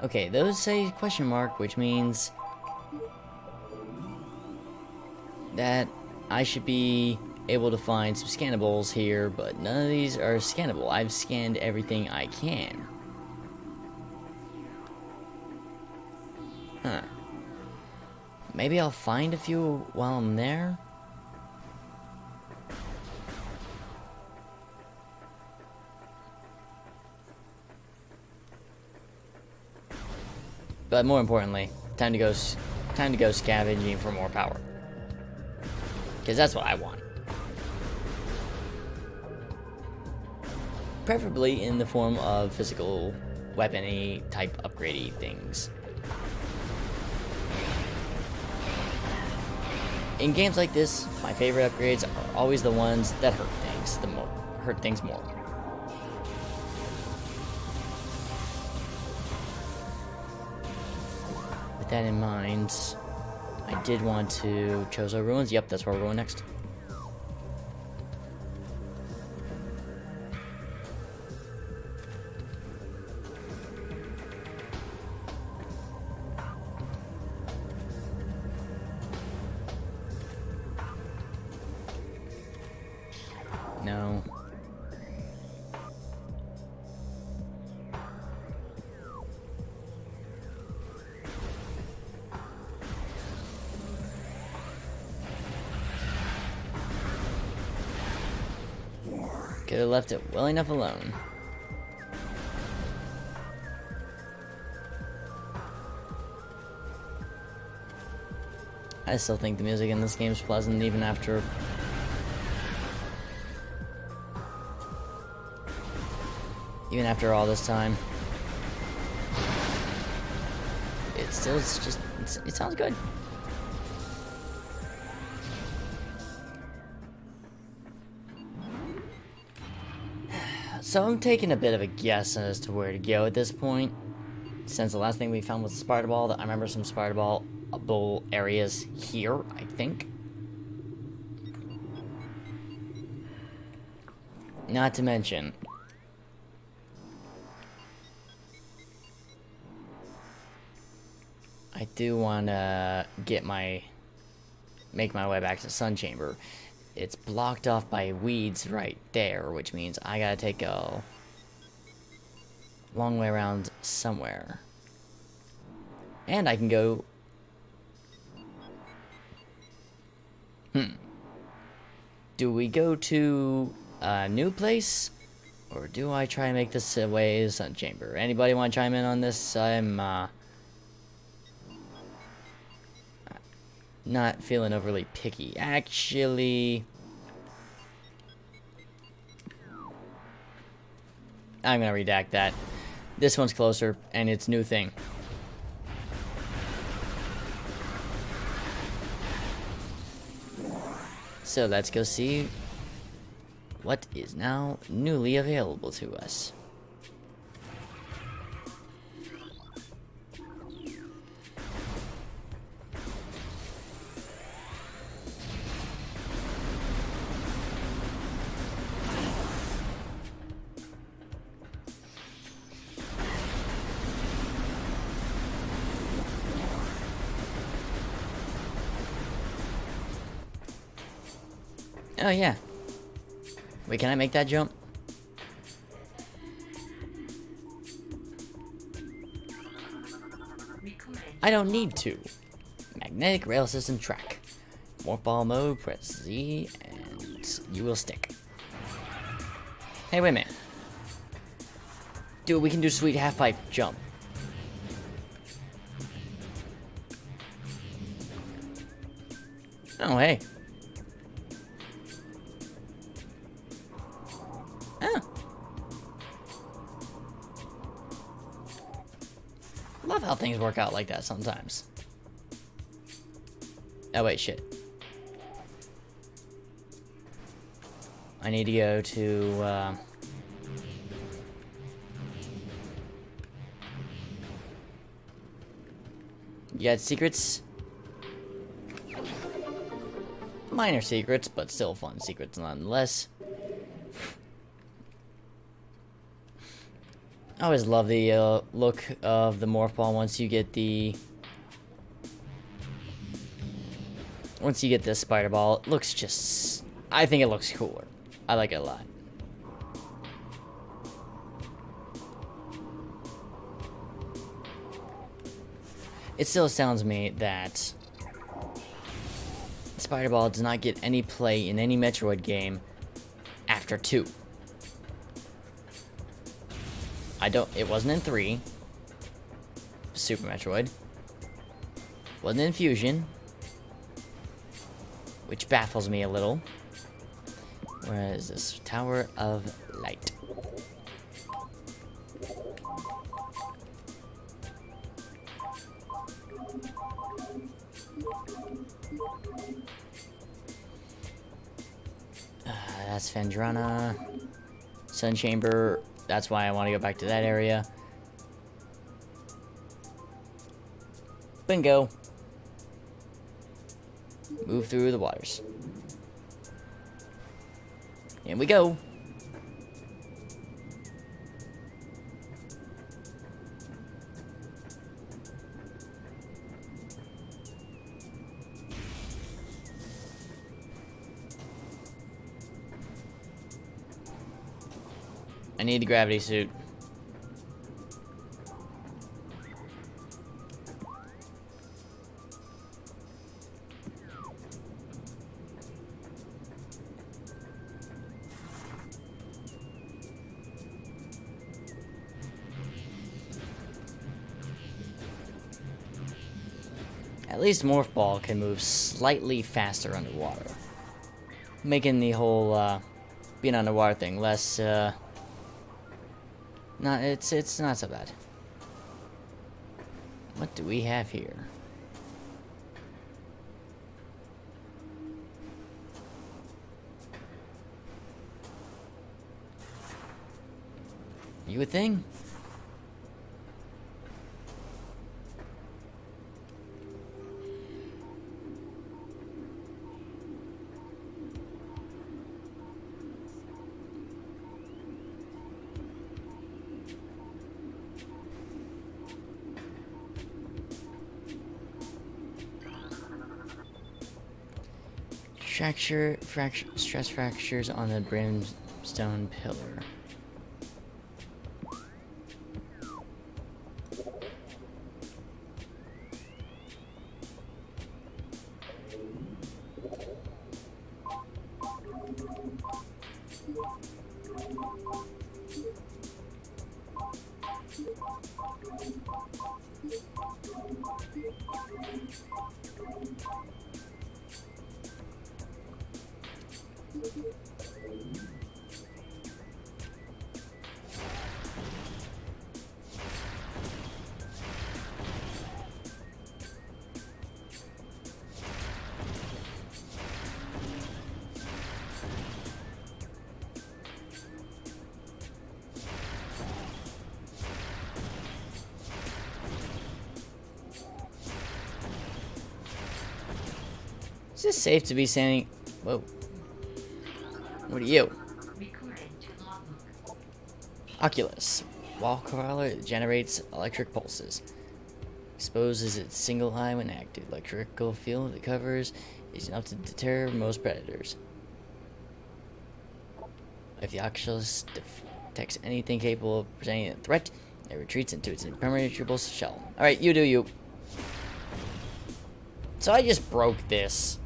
Okay, those say question mark, which means that I should be able to find some scannables here, but none of these are scannable. I've scanned everything I can. Huh. Maybe I'll find a few while I'm there? But more importantly, time to go scavenging for more power. Because that's what I want. Preferably in the form of physical weapon-y type upgrade-y things. In games like this, my favorite upgrades are always the ones that hurt things more. With that in mind, I did want to Chozo Ruins. Yep, that's where we're going next. No. Could have left it well enough alone. I still think the music in this game is pleasant even after all this time. It sounds good. So I'm taking a bit of a guess as to where to go at this point. Since the last thing we found was the Sparta Ball, I remember some Sparta Ball areas here, I think. Not to mention, I do want to make my way back to Sun Chamber. It's blocked off by weeds right there, which means I gotta take a long way around somewhere. And I can go... Do we go to a new place? Or do I try and make this way to Sun Chamber? Anybody want to chime in on this? I'm, not feeling overly picky. Actually, I'm gonna redact that. This one's closer, and it's new thing. So let's go see what is now newly available to us. Oh yeah. Wait, can I make that jump? I don't need to. Magnetic rail system track. Morph ball mode, press Z, and you will stick. Hey, wait a minute. Dude, we can do sweet half pipe jump. Oh, hey. Oh. Love how things work out like that sometimes. Oh, wait, shit. I need to go to, You got secrets? Minor secrets, but still fun secrets nonetheless. I always love the look of the morph ball once you get the spider ball. It looks just, I think it looks cooler. I like it a lot. It still astounds me that Spider Ball does not get any play in any Metroid game after 2. It wasn't in 3, Super Metroid. Wasn't in Fusion, which baffles me a little. Where is this? Tower of Light. That's Phendrana. Sun Chamber. That's why I want to go back to that area. Bingo. Move through the waters. Here we go. I need the gravity suit. At least Morph Ball can move slightly faster underwater, making the whole being underwater thing less. It's not so bad. What do we have here? You a thing? Stress fractures on the brimstone pillar. Is this safe to be standing? Whoa. What are you? Oculus. Wall crawler generates electric pulses. Exposes its single eye when active. Electrical field it covers is enough to deter most predators. If the Oculus detects anything capable of presenting a threat, it retreats into its impenetrable shell. Alright, you do you. So I just broke this.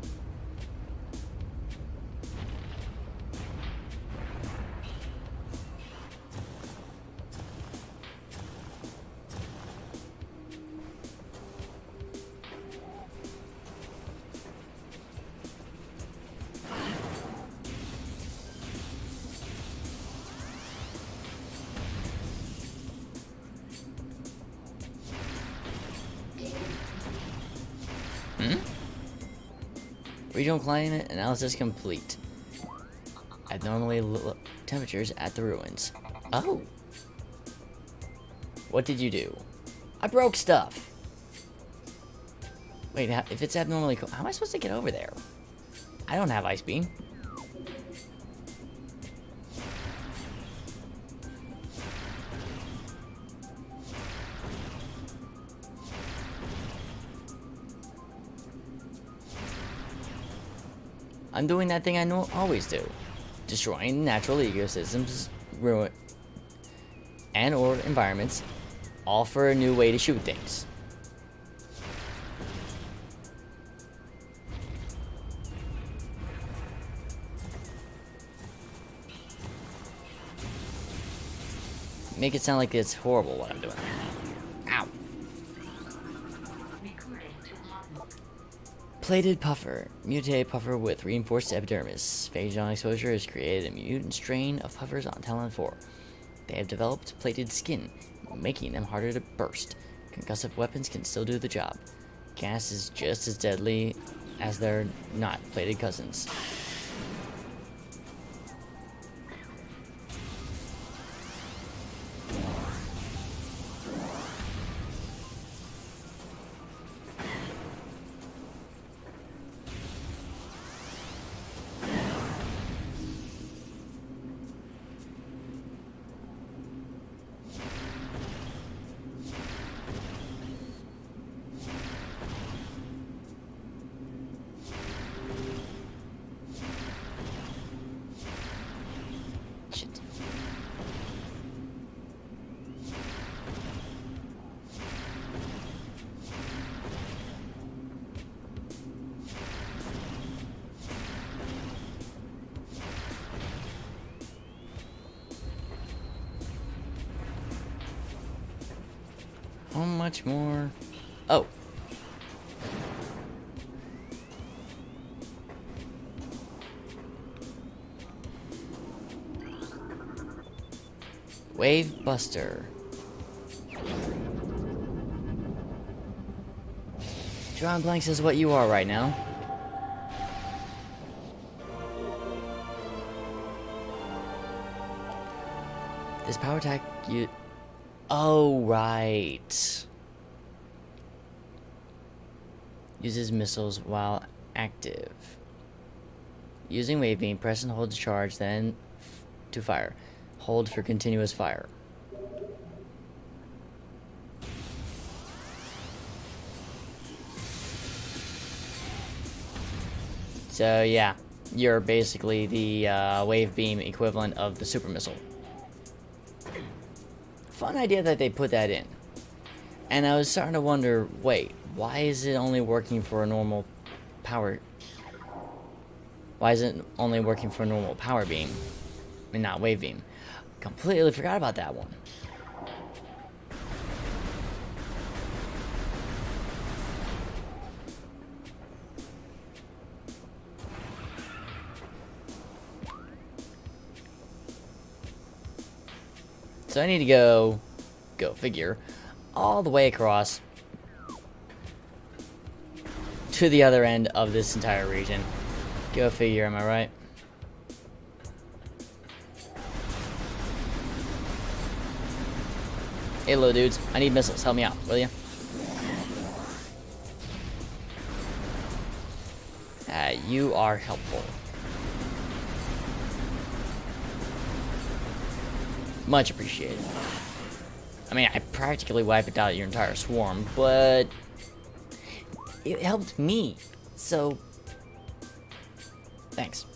Regional climate analysis complete. Abnormally low temperatures at the ruins. Oh. What did you do? I broke stuff. Wait, if it's abnormally cold, how am I supposed to get over there? I don't have ice beam. I'm doing that thing I always do. Destroying natural ecosystems, ruin, and or environments, all for a new way to shoot things. Make it sound like it's horrible what I'm doing. Ow. Plated puffer. Mutated puffer with reinforced epidermis. Phage on exposure has created a mutant strain of puffers on Talon 4. They have developed plated skin, making them harder to burst. Concussive weapons can still do the job. Gas is just as deadly as their not plated cousins. How much more? Oh. Wave Buster. Drawing blanks is what you are right now. This power attack you... Oh, right. Uses missiles while active. Using wave beam, press and hold to charge, then to fire. Hold for continuous fire. So yeah, you're basically the wave beam equivalent of the super missile. Fun idea that they put that in. And I was starting to wonder, wait, why is it only working for a normal power? Why is it only working for a normal power beam and not wave beam? Completely forgot about that one. So I need to go figure, all the way across to the other end of this entire region. Go figure, am I right? Hey, little dudes, I need missiles. Help me out, will you? You are helpful. Much appreciated. I mean, I practically wiped out your entire swarm, but it helped me, so thanks.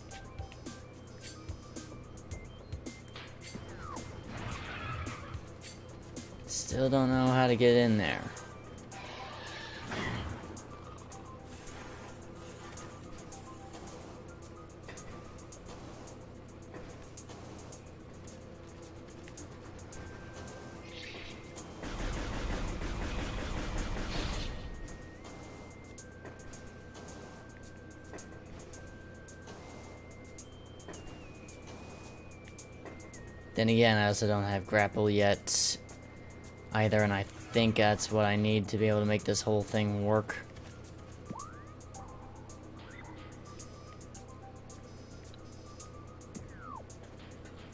Still don't know how to get in there. Then again, I also don't have grapple yet either, and I think that's what I need to be able to make this whole thing work.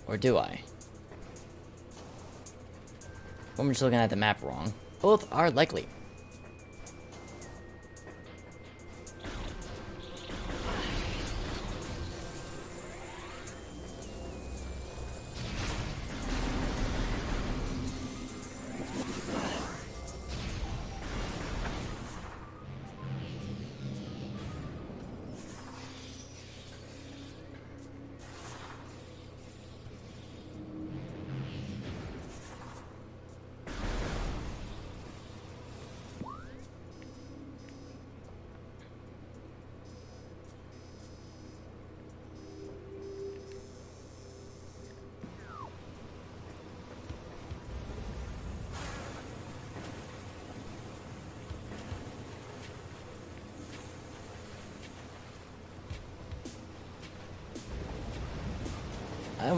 Or do I? Or I'm just looking at the map wrong. Both are likely.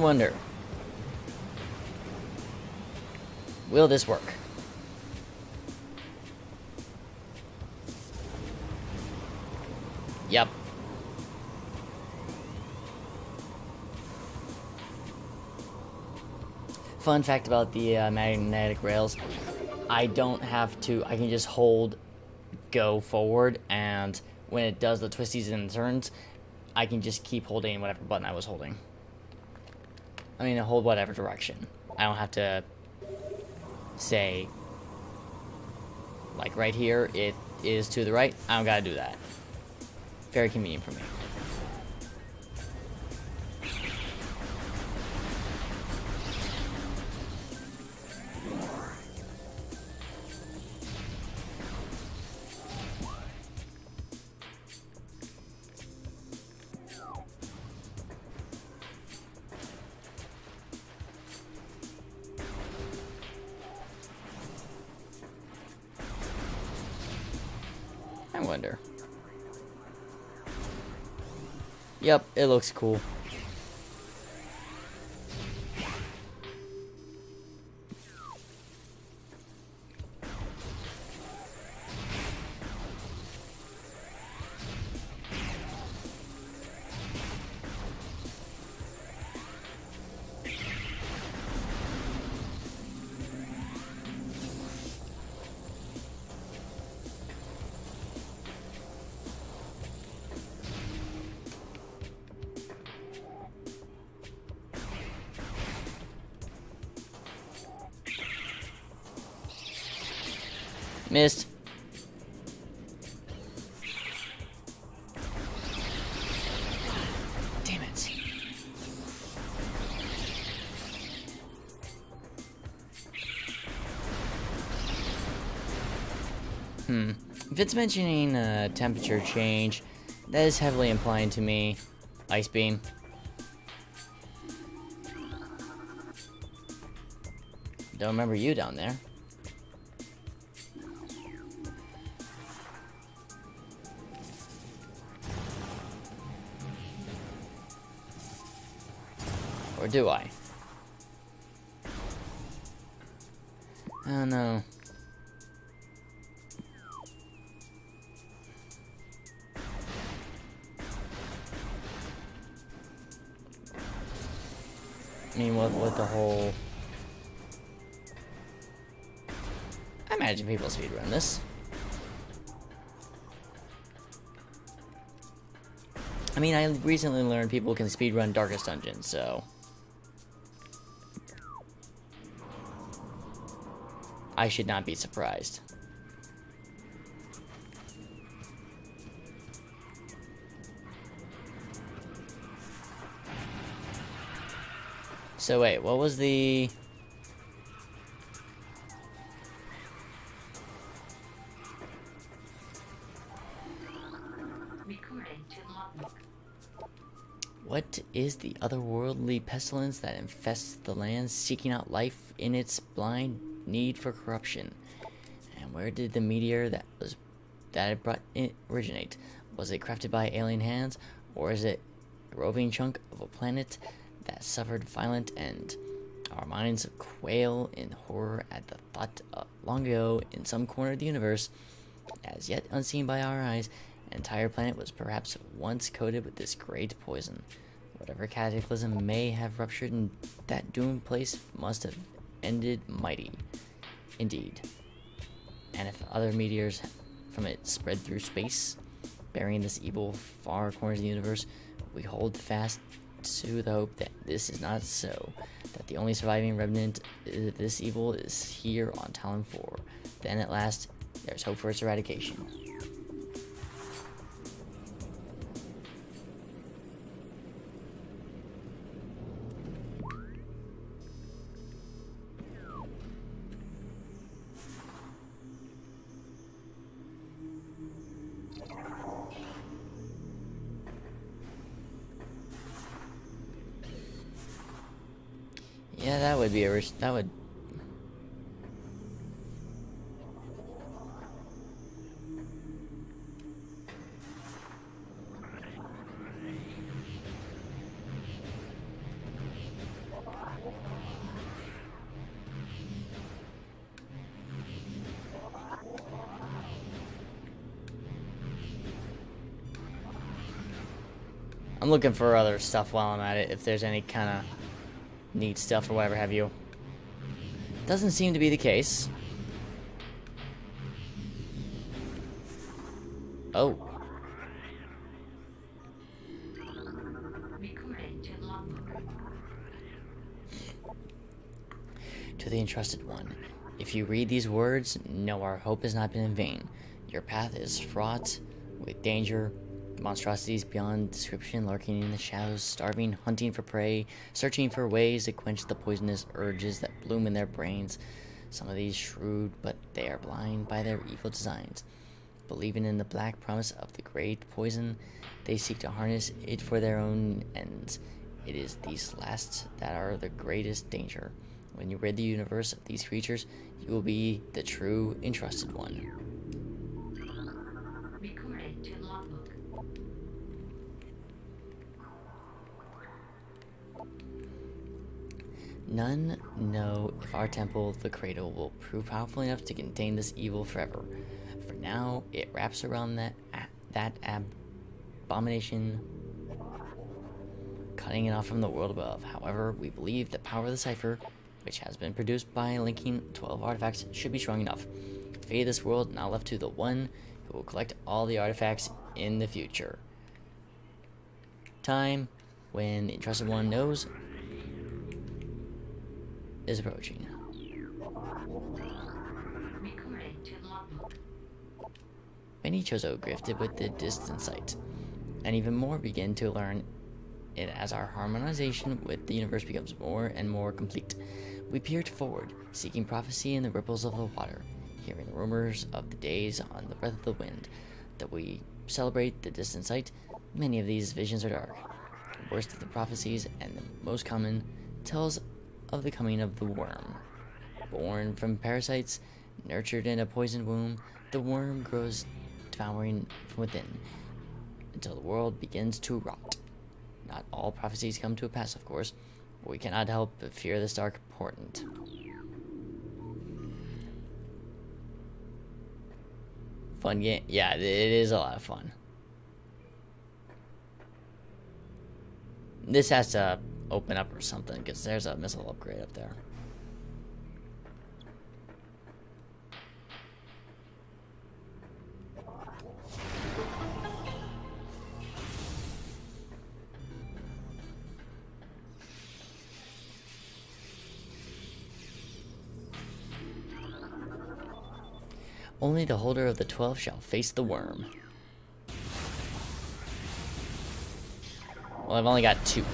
wonder, will this work? Yep. Fun fact about the magnetic rails, I don't have to, I can just hold go forward, and when it does the twisties and turns, I can just keep holding whatever button I was holding. I mean, hold whatever direction. I don't have to say, like right here, it is to the right. I don't gotta do that. Very convenient for me. I wonder. Yep, it looks cool. Missed. Damn it. If it's mentioning temperature change, that is heavily implying to me ice beam. Don't remember you down there. Or do I? Oh no. I mean, what the whole... I imagine people speedrun this. I mean, I recently learned people can speedrun Darkest Dungeon, so... I should not be surprised. So wait, what was the... What is the otherworldly pestilence that infests the land, seeking out life in its blind need for corruption? And where did the meteor that it brought originate? Was it crafted by alien hands, or is it a roving chunk of a planet that suffered violent end? Our minds quail in horror at the thought long ago, in some corner of the universe, as yet unseen by our eyes, an entire planet was perhaps once coated with this great poison. Whatever cataclysm may have ruptured in that doomed place must have ended mighty. Indeed. And if other meteors from it spread through space, burying this evil far corners of the universe, we hold fast to the hope that this is not so, that the only surviving remnant of this evil is here on Talon 4. Then at last, there's hope for its eradication. Yeah, that would be that would... I'm looking for other stuff while I'm at it, if there's any kind of neat stuff or whatever have you. Doesn't seem to be the case. Oh. To the entrusted one, if you read these words, know our hope has not been in vain. Your path is fraught with danger, monstrosities beyond description lurking in the shadows, starving, hunting for prey, searching for ways to quench the poisonous urges that bloom in their brains. Some of these shrewd, but they are blind by their evil designs. Believing in the black promise of the great poison, they seek to harness it for their own ends. It is these last that are the greatest danger. When you rid the universe of these creatures, you will be the true entrusted one. Recorded to logbook. None know if our temple, the cradle, will prove powerful enough to contain this evil forever. For now, it wraps around that abomination, cutting it off from the world above. However, we believe the power of the cipher, which has been produced by linking 12 artifacts, should be strong enough. The fate of this world now left to the one who will collect all the artifacts in the future. Time, when the entrusted one knows, is approaching. Recorded to logbook. Many Chozo grifted with the distant sight, and even more begin to learn it as our harmonization with the universe becomes more and more complete. We peered forward, seeking prophecy in the ripples of the water, hearing the rumors of the days on the breath of the wind. That we celebrate the distant sight, many of these visions are dark. The worst of the prophecies, and the most common, tells of the coming of the worm. Born from parasites, nurtured in a poisoned womb, the worm grows, devouring from within, until the world begins to rot. Not all prophecies come to a pass, of course, but we cannot help but fear this dark portent. Fun game. Yeah, it is a lot of fun. This has to open up or something, because there's a missile upgrade up there. Only the holder of the 12 shall face the worm. Well, I've only got 2.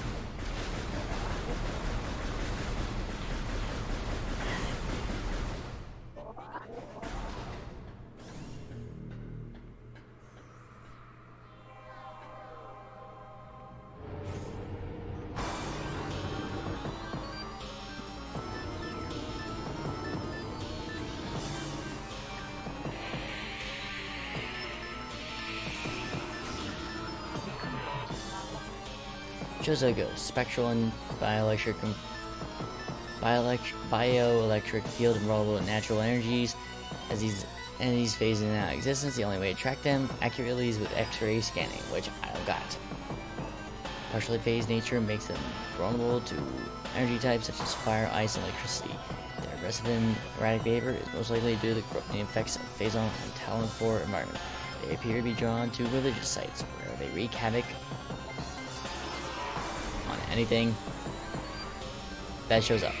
Chozo goes spectral and bioelectric field and rollable natural energies. As these entities phase in and out of existence, the only way to track them accurately is with X-ray scanning, which I don't got. Partially phased nature makes them vulnerable to energy types such as fire, ice, and electricity. Their aggressive and erratic behavior is most likely due to the corrupting effects of Phazon and Talon 4 environment. They appear to be drawn to religious sites, where they wreak havoc on anything that shows up.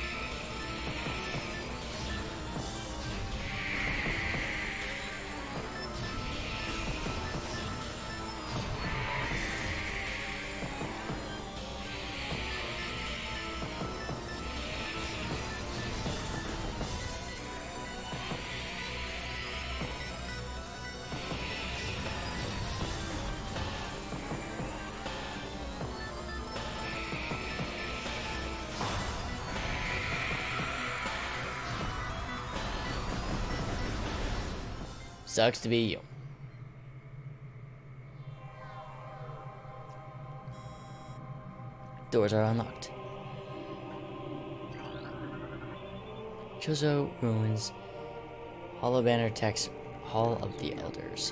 Sucks to be you. Doors are unlocked. Chozo ruins. Hollow banner text. Hall of the Elders.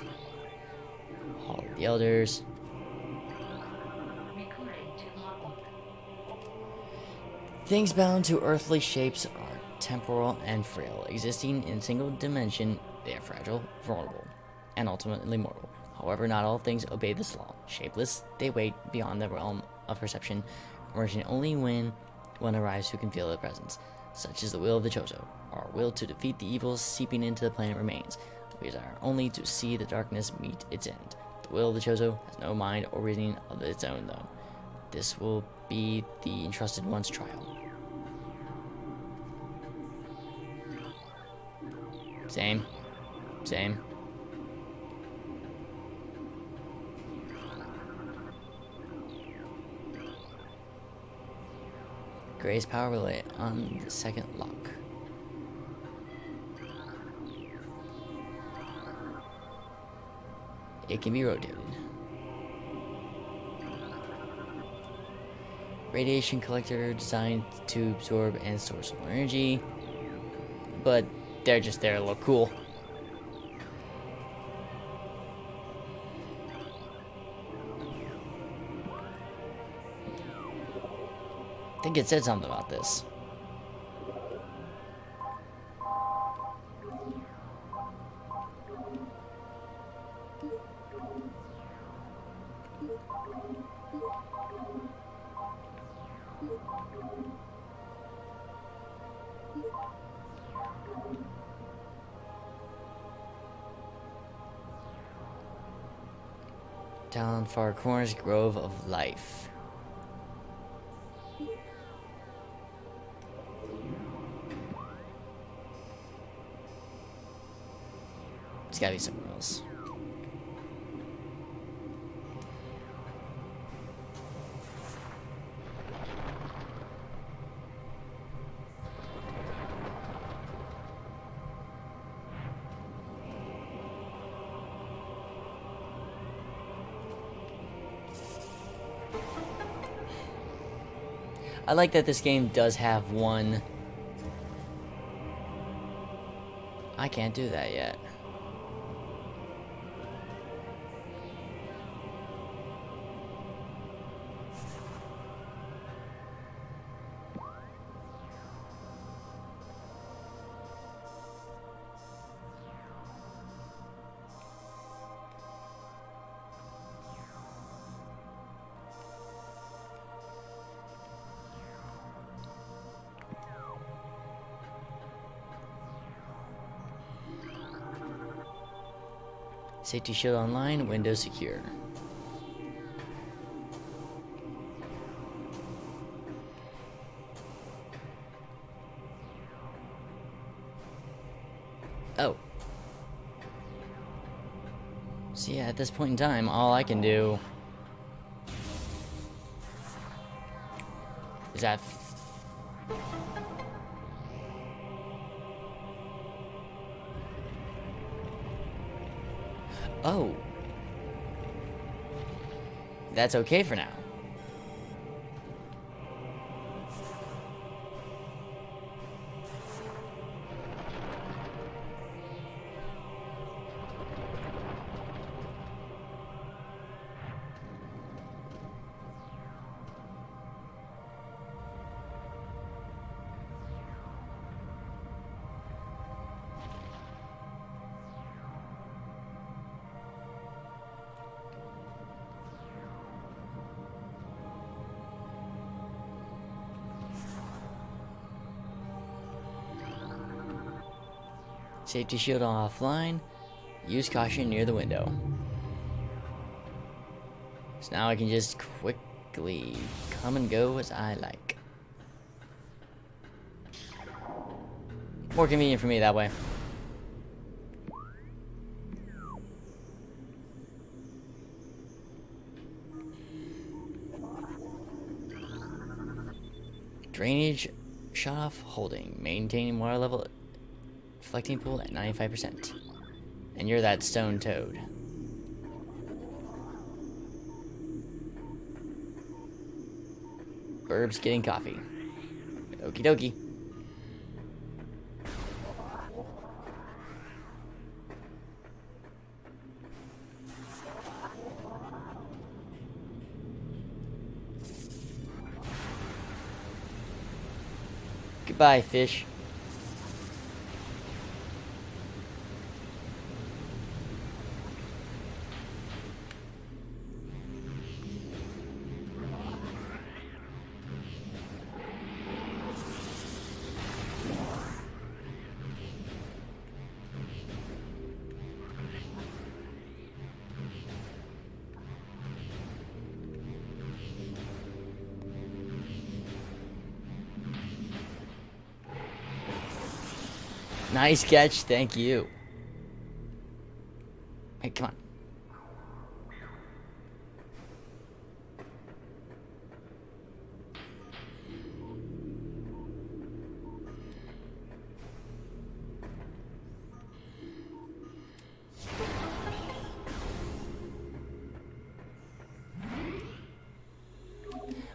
Hall of the Elders. Things bound to earthly shapes are temporal and frail. Existing in a single dimension, they are fragile, vulnerable, and ultimately mortal. However, not all things obey this law. Shapeless, they wait beyond the realm of perception, emerging only when one arrives who can feel their presence. Such is the will of the Chozo. Our will to defeat the evils seeping into the planet remains. We desire only to see the darkness meet its end. The will of the Chozo has no mind or reasoning of its own, though. This will be the entrusted one's trial. Same. Same. Gray's power relay on the second lock. It can be rotated. Radiation collector designed to absorb and store solar energy, but they're just there to look cool. I think it said something about this. Down far corners, Grove of Life. It's gotta be somewhere else. I like that this game does have one. I can't do that yet. Safety shield online, window secure. Oh. So yeah, at this point in time, all I can do is that. Oh. That's okay for now. Safety shield offline. Use caution near the window. So now I can just quickly come and go as I like. More convenient for me that way. Drainage shut off holding. Maintaining water level. Reflecting pool at 95%. And you're that stone toad. Burb's getting coffee. Okie dokie. Goodbye, fish. Nice catch, thank you. Hey, come on.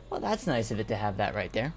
Well, that's nice of it to have that right there.